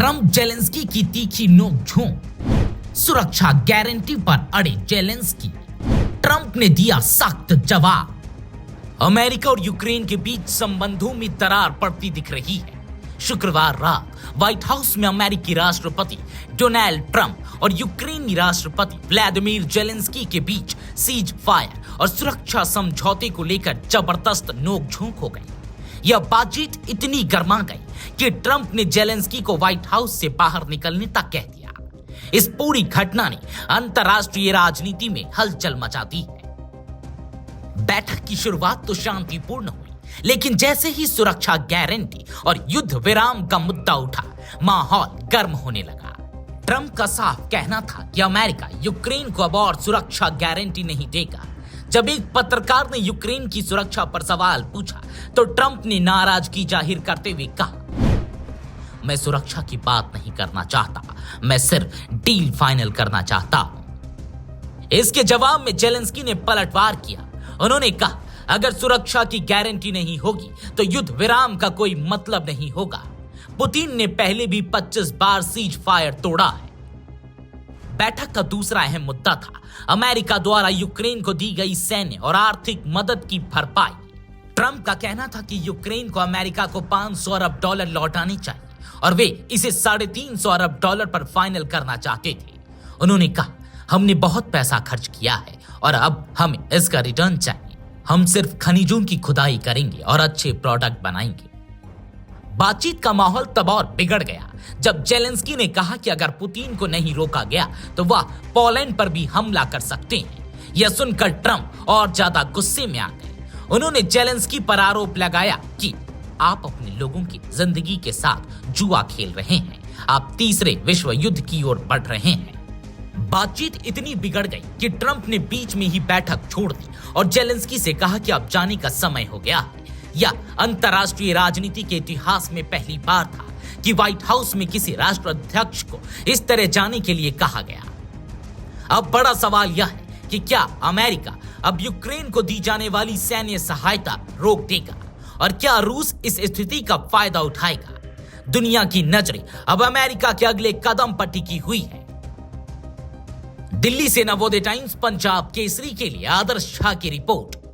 Trump Zelensky की तीखी नोकझोंक, सुरक्षा गारंटी पर अड़े जेलेंस्की, ट्रंप ने दिया सख्त जवाब। अमेरिका और यूक्रेन के बीच संबंधों में दरार पड़ती दिख रही है। शुक्रवार रात व्हाइट हाउस में अमेरिकी राष्ट्रपति डोनाल्ड ट्रंप और यूक्रेनी राष्ट्रपति व्लादिमीर जेलेंस्की के बीच सीज फायर और सुरक्षा समझौते को लेकर जबरदस्त नोकझोंक हो गई। यह बातचीत इतनी गर्मा गई कि ट्रंप ने जेलेंस्की को व्हाइट हाउस से बाहर निकलने तक कह दिया। इस पूरी घटना ने अंतर्राष्ट्रीय राजनीति में हलचल मचा दी है। बैठक की शुरुआत तो शांतिपूर्ण हुई, लेकिन जैसे ही सुरक्षा गारंटी और युद्ध विराम का मुद्दा उठा, माहौल गर्म होने लगा। ट्रंप का साफ कहना था कि अमेरिका यूक्रेन को अब और सुरक्षा गारंटी नहीं देगा। जब एक पत्रकार ने यूक्रेन की सुरक्षा पर सवाल पूछा, तो ट्रंप ने नाराजगी जाहिर करते हुए कहा, मैं सुरक्षा की बात नहीं करना चाहता, मैं सिर्फ डील फाइनल करना चाहता हूं। इसके जवाब में जेलेंस्की ने पलटवार किया। उन्होंने कहा, अगर सुरक्षा की गारंटी नहीं होगी तो युद्ध विराम का कोई मतलब नहीं होगा। पुतिन ने पहले भी 25 बार सीज फायर तोड़ा है। बैठक का दूसरा अहम मुद्दा था अमेरिका द्वारा यूक्रेन को दी गई सैन्य और आर्थिक मदद की भरपाई। ट्रंप का कहना था कि यूक्रेन को अमेरिका को $500 अरब लौटाने चाहिए और वे इसे $350 अरब पर फाइनल करना चाहते थे। उन्होंने कहा, हमने बहुत पैसा खर्च किया है और अब हमें इसका रिटर्न चाहिए। हम सिर्फ खनिजों की खुदाई करेंगे और अच्छे प्रोडक्ट बनाएंगे। बातचीत का माहौल तब और बिगड़ गया जब जेलेंस्की ने कहा कि अगर पुतिन को नहीं रोका गया तो वह पोलैंड पर भी हमला कर सकते हैं। यह सुनकर ट्रंप और ज्यादा गुस्से में आ गए। उन्होंने जेलेंस्की पर आरोप लगाया कि आप अपने लोगों की जिंदगी के साथ जुआ खेल रहे हैं, आप तीसरे विश्व युद्ध की ओर बढ़ रहे हैं। बातचीत इतनी बिगड़ गई कि ट्रंप ने बीच में ही बैठक छोड़ दी और जेलेंस्की से कहा कि अब जाने का समय हो गया है। यह अंतर्राष्ट्रीय राजनीति के इतिहास में पहली बार था कि व्हाइट हाउस में किसी राष्ट्राध्यक्ष को इस तरह जाने के लिए कहा गया। अब बड़ा सवाल यह है कि क्या अमेरिका अब यूक्रेन को दी जाने वाली सैन्य सहायता रोक देगा और क्या रूस इस स्थिति का फायदा उठाएगा? दुनिया की नजरें अब अमेरिका के अगले कदम पर टिकी हुई है। दिल्ली से नवोदय टाइम्स पंजाब केसरी के लिए आदर्श झा की रिपोर्ट।